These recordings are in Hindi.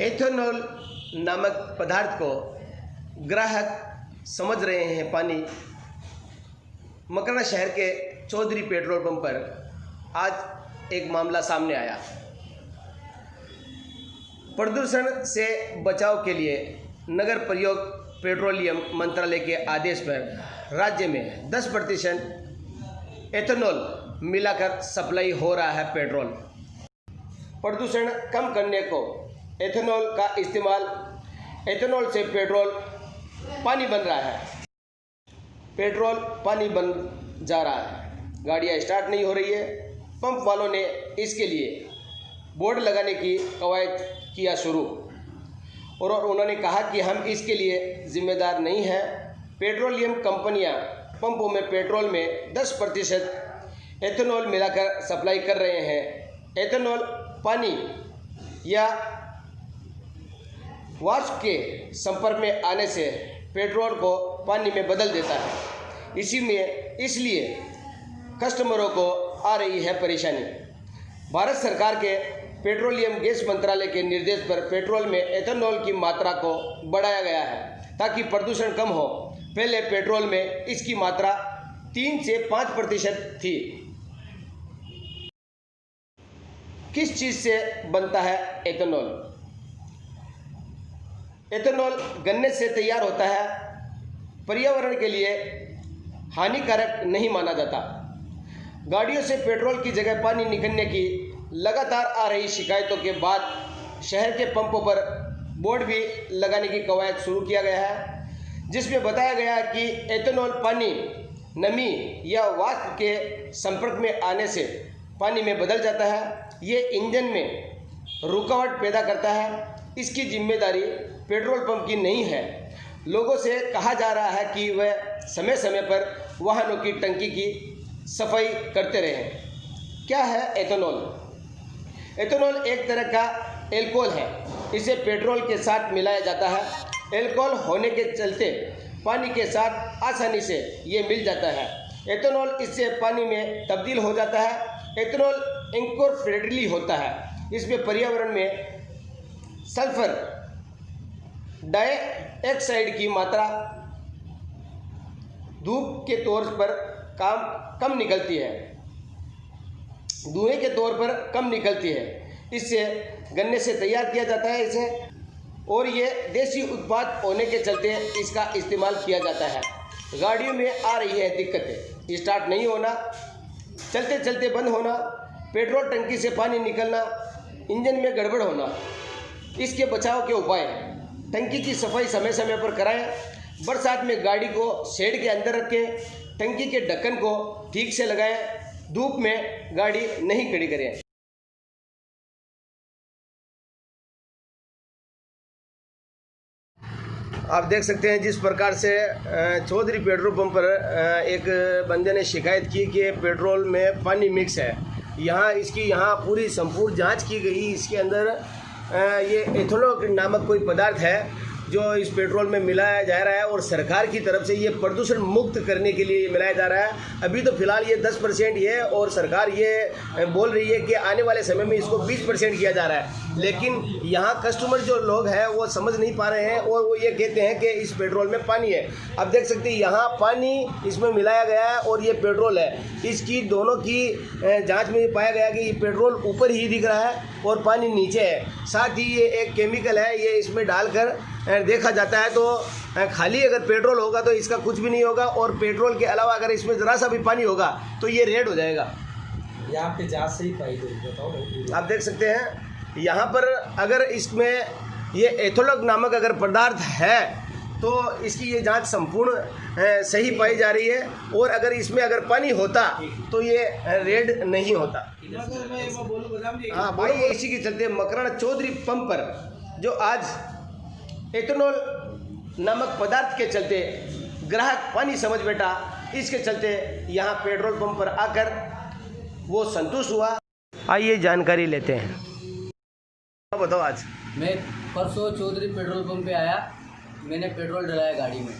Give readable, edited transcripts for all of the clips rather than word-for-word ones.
एथेनॉल नामक पदार्थ को ग्राहक समझ रहे हैं पानी। मकराना शहर के चौधरी पेट्रोल पंप पर आज एक मामला सामने आया। प्रदूषण से बचाव के लिए नगर प्रयोग पेट्रोलियम मंत्रालय के आदेश पर राज्य में 10% एथेनॉल मिलाकर सप्लाई हो रहा है पेट्रोल। प्रदूषण कम करने को एथेनॉल का इस्तेमाल, एथेनॉल से पेट्रोल पानी बन रहा है, पेट्रोल पानी बन जा रहा है। गाड़ियाँ स्टार्ट नहीं हो रही है। पंप वालों ने इसके लिए बोर्ड लगाने की कवायद किया शुरू और उन्होंने कहा कि हम इसके लिए जिम्मेदार नहीं हैं। पेट्रोलियम कंपनियां पंपों में पेट्रोल में 10% एथेनॉल मिलाकर सप्लाई कर रहे हैं। एथेनॉल पानी या वाष्प के संपर्क में आने से पेट्रोल को पानी में बदल देता है। इसलिए कस्टमरों को आ रही है परेशानी। भारत सरकार के पेट्रोलियम गैस मंत्रालय के निर्देश पर पेट्रोल में एथेनॉल की मात्रा को बढ़ाया गया है ताकि प्रदूषण कम हो। पहले पेट्रोल में इसकी मात्रा 3 से 5% थी। किस चीज़ से बनता है एथेनॉल? एथेनॉल गन्ने से तैयार होता है। पर्यावरण के लिए हानिकारक नहीं माना जाता। गाड़ियों से पेट्रोल की जगह पानी निकलने की लगातार आ रही शिकायतों के बाद शहर के पंपों पर बोर्ड भी लगाने की कवायद शुरू किया गया है, जिसमें बताया गया है कि एथेनॉल पानी नमी या वाष्प के संपर्क में आने से पानी में बदल जाता है। ये इंजन में रुकावट पैदा करता है। इसकी जिम्मेदारी पेट्रोल पंप की नहीं है। लोगों से कहा जा रहा है कि वह समय समय पर वाहनों की टंकी की सफाई करते रहें। क्या है एथेनॉल? एथेनॉल एक तरह का एल्कोहल है। इसे पेट्रोल के साथ मिलाया जाता है। एल्कोहल होने के चलते पानी के साथ आसानी से ये मिल जाता है। एथेनॉल इससे पानी में तब्दील हो जाता है। एथेनॉल इको फ्रेंडली होता है। इसमें पर्यावरण में सल्फर डाइऑक्साइड की मात्रा धूप के तौर पर कम निकलती है, धुएं के तौर पर कम निकलती है। इससे गन्ने से तैयार किया जाता है इसे, और ये देसी उत्पाद होने के चलते इसका इस्तेमाल किया जाता है। गाड़ियों में आ रही है दिक्कतें, स्टार्ट नहीं होना, चलते चलते बंद होना, पेट्रोल टंकी से पानी निकलना, इंजन में गड़बड़ होना। इसके बचाव के उपाय: टंकी की सफाई समय समय पर कराएं। बरसात में गाड़ी को शेड के अंदर रखें। टंकी के ढक्कन को ठीक से लगाएं। धूप में गाड़ी नहीं खड़ी करें। आप देख सकते हैं जिस प्रकार से चौधरी पेट्रोल पंप पर एक बंदे ने शिकायत की कि पेट्रोल में पानी मिक्स है। यहाँ पूरी संपूर्ण जांच की गई। इसके अंदर ये एथेनॉल नामक कोई पदार्थ है जो इस पेट्रोल में मिलाया जा रहा है, और सरकार की तरफ से ये प्रदूषण मुक्त करने के लिए मिलाया जा रहा है। अभी तो फिलहाल ये 10% ही है, और सरकार ये बोल रही है कि आने वाले समय में इसको 20% किया जा रहा है। लेकिन यहाँ कस्टमर जो लोग हैं वो समझ नहीं पा रहे हैं, और वो ये कहते हैं कि इस पेट्रोल में पानी है। आप देख सकते हैं यहाँ पानी इसमें मिलाया गया है और ये पेट्रोल है। इसकी दोनों की जाँच में पाया गया कि ये पेट्रोल ऊपर ही दिख रहा है और पानी नीचे है। साथ ही ये एक केमिकल है, ये इसमें डालकर देखा जाता है तो खाली अगर पेट्रोल होगा तो इसका कुछ भी नहीं होगा, और पेट्रोल के अलावा अगर इसमें ज़रा सा भी पानी होगा तो ये रेड हो जाएगा। यहाँ पे जांच से ही पाई गई, बताओ। आप देख सकते हैं यहाँ पर अगर इसमें ये एथेनॉल नामक अगर पदार्थ है तो इसकी ये जांच संपूर्ण सही पाई जा रही है, और अगर इसमें अगर पानी होता तो ये रेड नहीं होता। हाँ भाई, इसी के चलते मकराना चौधरी पंप पर जो आज एथेनॉल नामक पदार्थ के चलते ग्राहक पानी समझ बैठा, इसके चलते यहाँ पेट्रोल पंप पर आकर वो संतुष्ट हुआ। आइए जानकारी लेते हैं। बताओ, आज मैं परसों चौधरी पेट्रोल पंप पे आया। मैंने पेट्रोल डलाया गाड़ी में।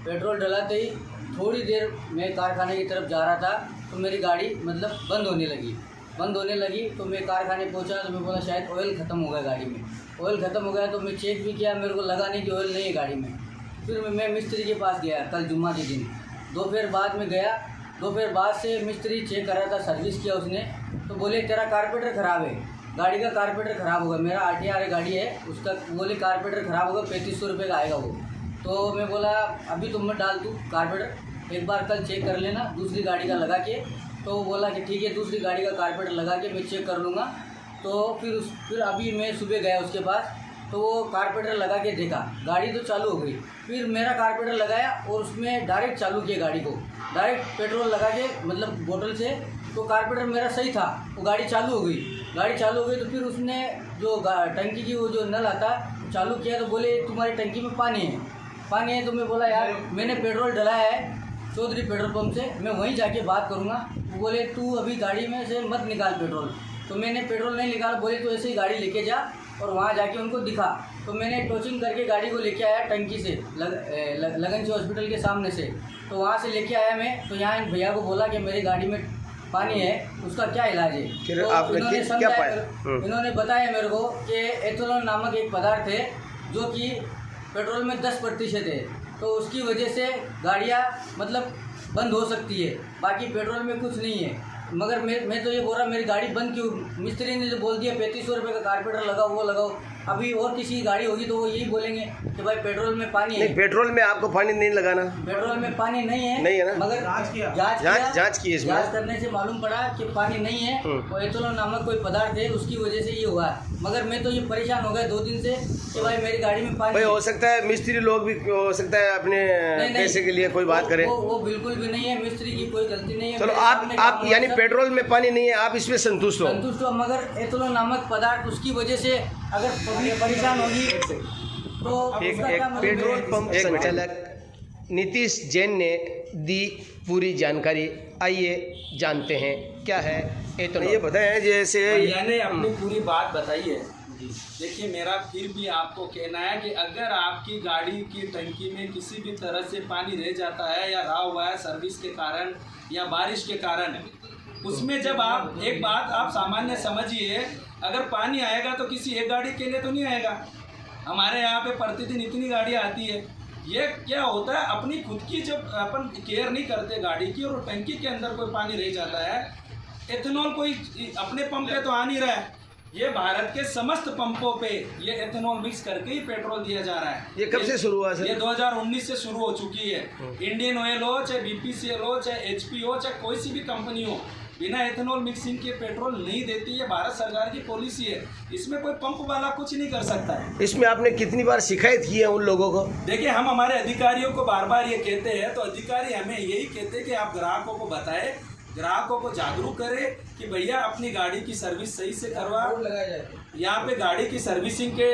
पेट्रोल डलाते ही थोड़ी देर मैं कारखाने की तरफ जा रहा था तो मेरी गाड़ी बंद होने लगी। बंद होने लगी तो मैं कारखाने पहुंचा तो मैं बोला शायद ऑयल ख़त्म हो गया गाड़ी में। ऑयल ख़त्म हो गया तो मैं चेक भी किया, मेरे को लगा नहीं कि ऑयल नहीं है गाड़ी में। फिर मैं मिस्त्री के पास गया कल जुम्मा के दिन, दोपहर बाद में गया। दोपहर बाद से मिस्त्री चेक कर रहा था, सर्विस किया उसने, तो बोले तेरा कारपेटर ख़राब है, गाड़ी का कारपेटर ख़राब होगा। मेरा RTR गाड़ी है उसका, बोले कारपेटर ख़राब होगा, 3500 रुपये का आएगा वो। तो मैं बोला अभी तुम मत डाल तू कारपेटर, एक बार कल चेक कर लेना दूसरी गाड़ी का लगा के। तो वो बोला कि ठीक है, दूसरी गाड़ी का कारपेटर लगा के मैं चेक कर लूँगा। तो फिर अभी मैं सुबह गया उसके पास, तो वो कारपेटर लगा के देखा, गाड़ी तो चालू हो गई। फिर मेरा कारपेटर लगाया और उसमें डायरेक्ट चालू किया गाड़ी को, डायरेक्ट पेट्रोल लगा के मतलब बोतल से, तो कारपेटर मेरा सही था, वो गाड़ी चालू हो गई। गाड़ी चालू हो गई तो फिर उसने जो टंकी की वो जो नल आता चालू किया, तो बोले तुम्हारी टंकी में पानी है। तो मैं बोला यार मैंने पेट्रोल डलाया है चौधरी पेट्रोल पंप से, मैं वहीं जाके बात करूँगा। वो बोले तू अभी गाड़ी में से मत निकाल पेट्रोल। तो मैंने पेट्रोल नहीं निकाला, बोले तो ऐसे ही गाड़ी लेके जा और वहाँ जाके उनको दिखा। तो मैंने टोचिंग करके गाड़ी को लेके आया टंकी से, लगनसी हॉस्पिटल के सामने से। तो वहाँ से लेके आया मैं, तो यहाँ इन भैया को बोला कि मेरी गाड़ी में पानी है, उसका क्या इलाज है। तो इन्होंने बताया मेरे को कि एथेनॉल नामक एक पदार्थ है जो कि पेट्रोल में 10% है, तो उसकी वजह से गाड़ियाँ मतलब बंद हो सकती है, बाकी पेट्रोल में कुछ नहीं है। मगर मैं तो ये बोल रहा मेरी गाड़ी बंद क्यों, मिस्त्री ने जो बोल दिया 3500 रुपये का कारपेटर लगाओ वो लगाओ। अभी और किसी की गाड़ी होगी तो वो यही बोलेंगे कि भाई पेट्रोल में पानी है। नहीं, पेट्रोल में आपको पानी नहीं लगाना, पेट्रोल में पानी नहीं है ना, मगर जांच की इसमें, जांच करने से मालूम पड़ा कि पानी नहीं है, और एथेनॉल नामक कोई पदार्थ है, उसकी वजह से ये हुआ है। मगर मैं तो ये परेशान हो गया 2 दिन से कि भाई मेरी गाड़ी में पानी हो सकता है मिस्त्री लोग भी हो सकता है अपने पैसे के लिए कोई बात करे, वो बिल्कुल भी नहीं है, मिस्त्री की कोई गलती नहीं है। चलो आप यानी पेट्रोल में पानी नहीं है, आप इसमें संतुष्ट हो, मगर एथेनॉल नामक पदार्थ उसकी वजह से अगर पब्लिक परेशान होगी तो एक पेट्रोल पंप संचालक नीतीश जैन ने दी पूरी जानकारी। आइए जानते हैं क्या है एथेनॉल। ये बताएं जैसे मैंने अपनी पूरी बात बताई है। देखिए मेरा फिर भी आपको कहना है कि अगर आपकी गाड़ी की टंकी में किसी भी तरह से पानी रह जाता है या रहा हुआ है सर्विस के कारण या बारिश के कारण, उसमें जब आप एक बात आप सामान्य समझिए, अगर पानी आएगा तो किसी एक गाड़ी के लिए तो नहीं आएगा। हमारे यहाँ पे प्रतिदिन इतनी गाड़ियाँ आती है, ये क्या होता है अपनी खुद की जब अपन केयर नहीं करते गाड़ी की और टंकी के अंदर कोई पानी रह जाता है, एथेनॉल कोई अपने पंप पे तो आ नहीं रहा है, ये भारत के समस्त पंपों पे ये एथेनॉल मिक्स करके ही पेट्रोल दिया जा रहा है। ये कब से शुरू हुआ सर? ये 2019 से शुरू हो चुकी है। इंडियन ऑयल हो चाहे BPCL हो चाहे HP हो चाहे कोई सी भी कंपनी हो, बिना एथेनॉल मिक्सिंग के पेट्रोल नहीं देती है। भारत सरकार की पॉलिसी है, इसमें कोई पंप वाला कुछ नहीं कर सकता है। इसमें आपने कितनी बार शिकायत की है उन लोगों को? देखिए हम हमारे अधिकारियों को बार बार ये कहते हैं, तो अधिकारी हमें यही कहते हैं कि आप ग्राहकों को बताएं, ग्राहकों को जागरूक करें कि भैया अपनी गाड़ी की सर्विस सही से करवा। यहाँ पे गाड़ी की सर्विसिंग के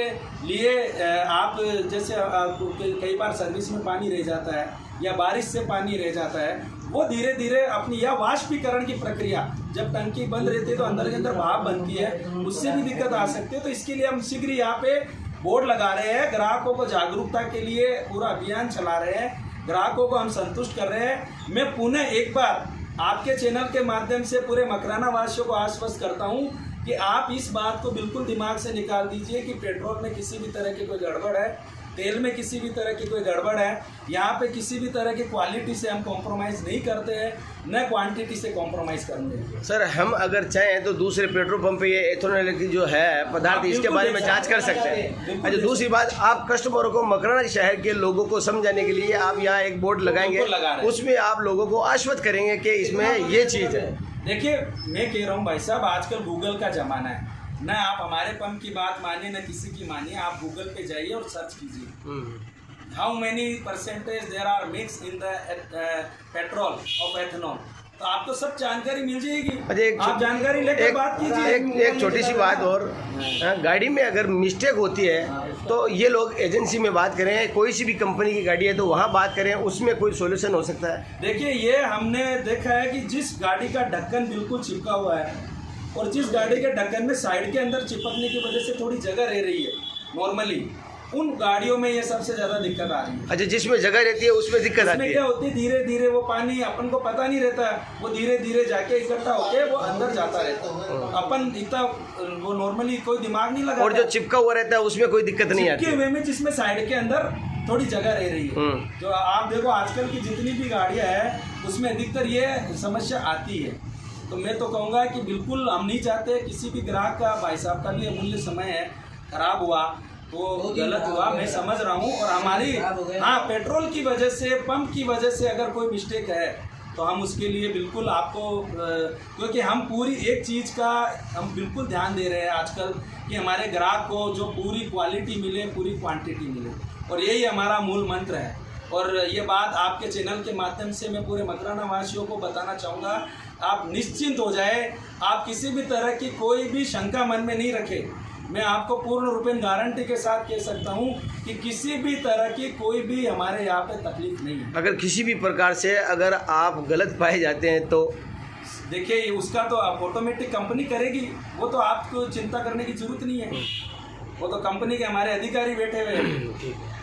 लिए आप जैसे कई बार सर्विस में पानी रह जाता है या बारिश से पानी रह जाता है, वो धीरे धीरे अपनी या वाष्पीकरण की प्रक्रिया, जब टंकी बंद रहती है तो अंदर के अंदर भाप बनती है, उससे भी दिक्कत आ सकती है। तो इसके लिए हम शीघ्र यहाँ पे बोर्ड लगा रहे हैं, ग्राहकों को जागरूकता के लिए पूरा अभियान चला रहे हैं, ग्राहकों को हम संतुष्ट कर रहे हैं। मैं पुनः एक बार आपके चैनल के माध्यम से पूरे मकराना वासियों को आश्वस्त करता हूँ कि आप इस बात को बिल्कुल दिमाग से निकाल दीजिए कि पेट्रोल में किसी भी तरह की कोई गड़बड़ है, तेल में किसी भी तरह की कोई गड़बड़ है। यहाँ पे किसी भी तरह की क्वालिटी से हम कॉम्प्रोमाइज़ नहीं करते हैं, न क्वांटिटी से कॉम्प्रोमाइज़ करते हैं। सर हम अगर चाहें तो दूसरे पेट्रोल पंप पे ये एथेनॉल की जो है पदार्थ इसके बारे में जांच कर सकते हैं। अच्छा, दूसरी बात, आप कस्टमरों को मकराना शहर के लोगों को समझाने के लिए आप यहाँ एक बोर्ड लगाएंगे, उसमें आप लोगों को आश्वस्त करेंगे कि इसमें ये चीज़ है। देखिए मैं कह रहा हूँ भाई साहब, आजकल गूगल का ज़माना है, न आप हमारे पंप की बात मानिए न किसी की मानिए, आप गूगल पे जाइए और सर्च कीजिए how many percentage there are mix in the petrol of ethanol, तो आपको सब जानकारी मिल जाएगी। आप जानकारी लेकर बात कीजिए। एक छोटी सी बात और, गाड़ी में अगर मिस्टेक होती है तो ये लोग एजेंसी में बात करें, कोई सी भी कंपनी की गाड़ी है तो वहाँ बात करें, उसमें कोई सोल्यूशन हो सकता है। देखिए ये हमने देखा है कि जिस गाड़ी का ढक्कन बिल्कुल चिपका हुआ है और जिस गाड़ी के ढक्कन में साइड के अंदर चिपकने की वजह से थोड़ी जगह रह रही है नॉर्मली, उन गाड़ियों में ये सबसे ज़्यादा दिक्कत आ रही है। अच्छा, जिसमें जगह रहती है उसमें दिक्कत इसमें आती क्या है। होती है, धीरे धीरे वो पानी अपन को पता नहीं रहता है, वो धीरे धीरे जाके इकट्ठा होके वो अंदर जाता रहता है। अपन इतना वो नॉर्मली कोई दिमाग नहीं लगाता। और जो चिपका हुआ रहता है उसमें कोई दिक्कत नहीं आती। चिपके हुए में जिसमें साइड के अंदर थोड़ी जगह रह रही है, जो आप देखो आजकल की जितनी भी गाड़ियां हैं उसमें अधिकतर ये समस्या आती है। तो मैं तो कहूँगा कि बिल्कुल हम नहीं चाहते किसी भी ग्राहक का, भाई साहब का भी अमूल्य समय है, खराब हुआ तो गलत हुआ, मैं समझ रहा हूँ। और हमारी पेट्रोल की वजह से, पंप की वजह से अगर कोई मिस्टेक है तो हम उसके लिए बिल्कुल आपको, क्योंकि हम पूरी एक चीज़ का हम बिल्कुल ध्यान दे रहे हैं आजकल कि हमारे ग्राहक को जो पूरी क्वालिटी मिले, पूरी क्वांटिटी मिले, और यही हमारा मूल मंत्र है। और ये बात आपके चैनल के माध्यम से मैं पूरे मकराना वासियों को बताना चाहूँगा, आप निश्चिंत हो जाए, आप किसी भी तरह की कोई भी शंका मन में नहीं रखें। मैं आपको पूर्ण रूपेण गारंटी के साथ कह सकता हूँ कि किसी भी तरह की कोई भी हमारे यहाँ पे तकलीफ नहीं है। अगर किसी भी प्रकार से अगर आप गलत पाए जाते हैं तो देखिए उसका तो आप ऑटोमेटिक कंपनी करेगी, वो तो आपको चिंता करने की जरूरत नहीं है, वो तो कंपनी के हमारे अधिकारी बैठे हुए हैं।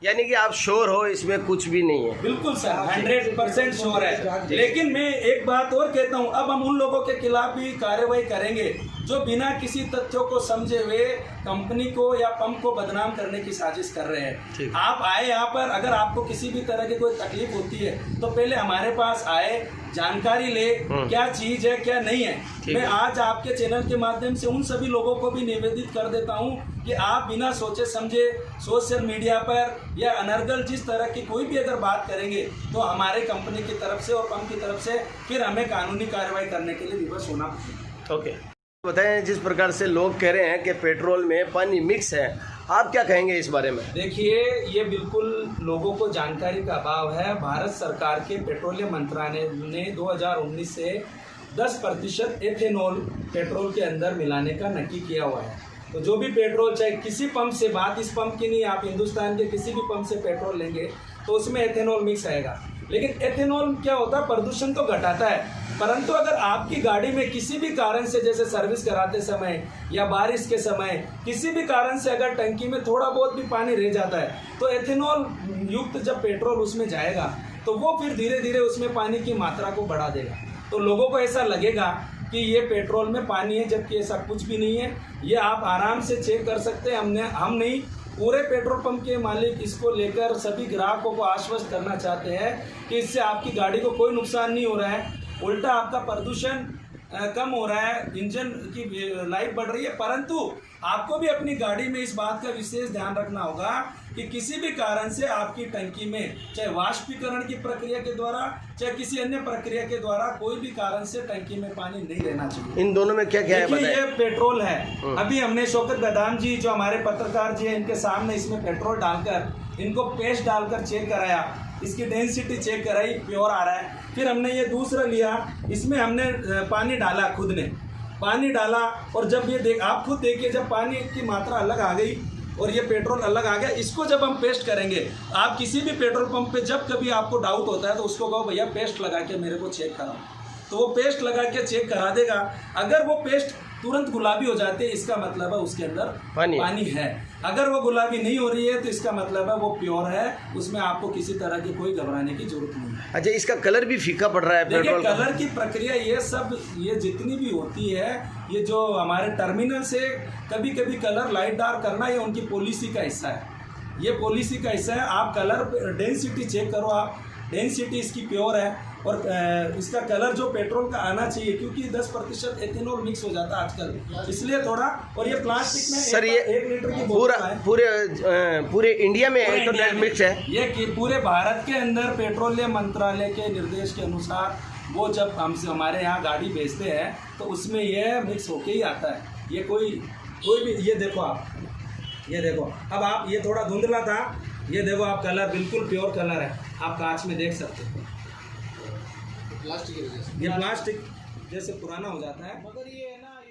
यानी कि आप श्योर हो इसमें कुछ भी नहीं है? बिल्कुल सर, 100% श्योर है। लेकिन मैं एक बात और कहता हूं, अब हम उन लोगों के खिलाफ भी कार्रवाई करेंगे जो बिना किसी तथ्यों को समझे हुए कंपनी को या पंप को बदनाम करने की साजिश कर रहे हैं। आप आए यहाँ पर, अगर आपको किसी भी तरह की कोई तकलीफ होती है तो पहले हमारे पास आए, जानकारी ले क्या चीज़ है क्या नहीं है। मैं आज आपके चैनल के माध्यम से उन सभी लोगों को भी निवेदित कर देता हूं कि आप बिना सोचे समझे सोशल मीडिया पर या अनर्गल जिस तरह की कोई भी अगर बात करेंगे तो हमारे कंपनी की तरफ से और पंप की तरफ से फिर हमें कानूनी कार्रवाई करने के लिए विवश होना पड़ेगा। ओके, बताएं जिस प्रकार से लोग कह रहे हैं कि पेट्रोल में पानी मिक्स है, आप क्या कहेंगे इस बारे में? देखिए, ये बिल्कुल लोगों को जानकारी का अभाव है। भारत सरकार के पेट्रोलियम मंत्रालय ने 2019 से 10% एथेनॉल पेट्रोल के अंदर मिलाने का नक्की किया हुआ है। तो जो भी पेट्रोल, चाहे किसी पंप से, बात इस पंप की नहीं, आप हिंदुस्तान के किसी भी पंप से पेट्रोल लेंगे तो उसमें एथेनॉल मिक्स आएगा। लेकिन एथेनॉल क्या होता है, प्रदूषण तो घटाता है, परंतु अगर आपकी गाड़ी में किसी भी कारण से, जैसे सर्विस कराते समय या बारिश के समय किसी भी कारण से अगर टंकी में थोड़ा बहुत भी पानी रह जाता है तो एथेनॉल युक्त जब पेट्रोल उसमें जाएगा तो वो फिर धीरे धीरे उसमें पानी की मात्रा को बढ़ा देगा। तो लोगों को ऐसा लगेगा कि ये पेट्रोल में पानी है, जबकि ऐसा कुछ भी नहीं है। ये आप आराम से चेक कर सकते हैं। हम नहीं, पूरे पेट्रोल पंप के मालिक इसको लेकर सभी ग्राहकों को आश्वस्त करना चाहते हैं कि इससे आपकी गाड़ी को कोई नुकसान नहीं हो रहा है, उल्टा आपका प्रदूषण कम हो रहा है, इंजन की लाइफ बढ़ रही है। परंतु आपको भी अपनी गाड़ी में इस बात का विशेष ध्यान रखना होगा कि किसी भी कारण से आपकी टंकी में, चाहे वाष्पीकरण की प्रक्रिया के द्वारा चाहे किसी अन्य प्रक्रिया के द्वारा, कोई भी कारण से टंकी में पानी नहीं रहना चाहिए। इन दोनों में क्या क्या है बताएं? ये पेट्रोल है। अभी हमने शौकत बदाम जी जो हमारे पत्रकार जी हैं, इनके सामने इसमें पेट्रोल डालकर, इनको पेस्ट डालकर चेक कराया, इसकी डेंसिटी चेक कराई, प्योर आ रहा है। फिर हमने ये दूसरा लिया, इसमें हमने पानी डाला, खुद ने पानी डाला, और जब ये आप खुद देखिए, जब पानी की मात्रा अलग आ गई और ये पेट्रोल अलग आ गया, इसको जब हम पेस्ट करेंगे, आप किसी भी पेट्रोल पंप पे जब कभी आपको डाउट होता है तो उसको कहो भैया पेस्ट लगा के मेरे को चेक कराओ, तो वो पेस्ट लगा के चेक करा देगा। अगर वो पेस्ट तुरंत गुलाबी हो जाते हैं, इसका मतलब है उसके अंदर पानी है। अगर वो गुलाबी नहीं हो रही है तो इसका मतलब है वो प्योर है, उसमें आपको किसी तरह की कोई घबराने की जरूरत नहीं है। अच्छा, इसका कलर भी फीका पड़ रहा है पेट्रोल का? कलर की प्रक्रिया ये सब, ये जितनी भी होती है, ये जो हमारे टर्मिनल से कभी कभी कलर लाइट डार्क करना, ये उनकी पॉलिसी का हिस्सा है। ये पॉलिसी का हिस्सा है। आप कलर डेंसिटी चेक करो, आप डेंसिटी इसकी प्योर है, और इसका कलर जो पेट्रोल का आना चाहिए, क्योंकि 10% एथेनॉल मिक्स हो जाता है आजकल, इसलिए थोड़ा। और ये प्लास्टिक में सर, ये 1 लीटर की बोतल है। पूरे इंडिया में एथेनॉल मिक्स है? ये पूरे भारत के अंदर पेट्रोलियम मंत्रालय के निर्देश के अनुसार वो जब हमारे यहाँ गाड़ी भेजते हैं तो उसमें ये मिक्स होके ही आता है। ये कोई भी, ये देखो आप, ये देखो, अब आप, ये थोड़ा धुंधला था, ये देखो आप, कलर बिल्कुल प्योर कलर है, आप कांच में देख सकते हो। ये प्लास्टिक जैसे पुराना हो जाता है, मगर ये है ना।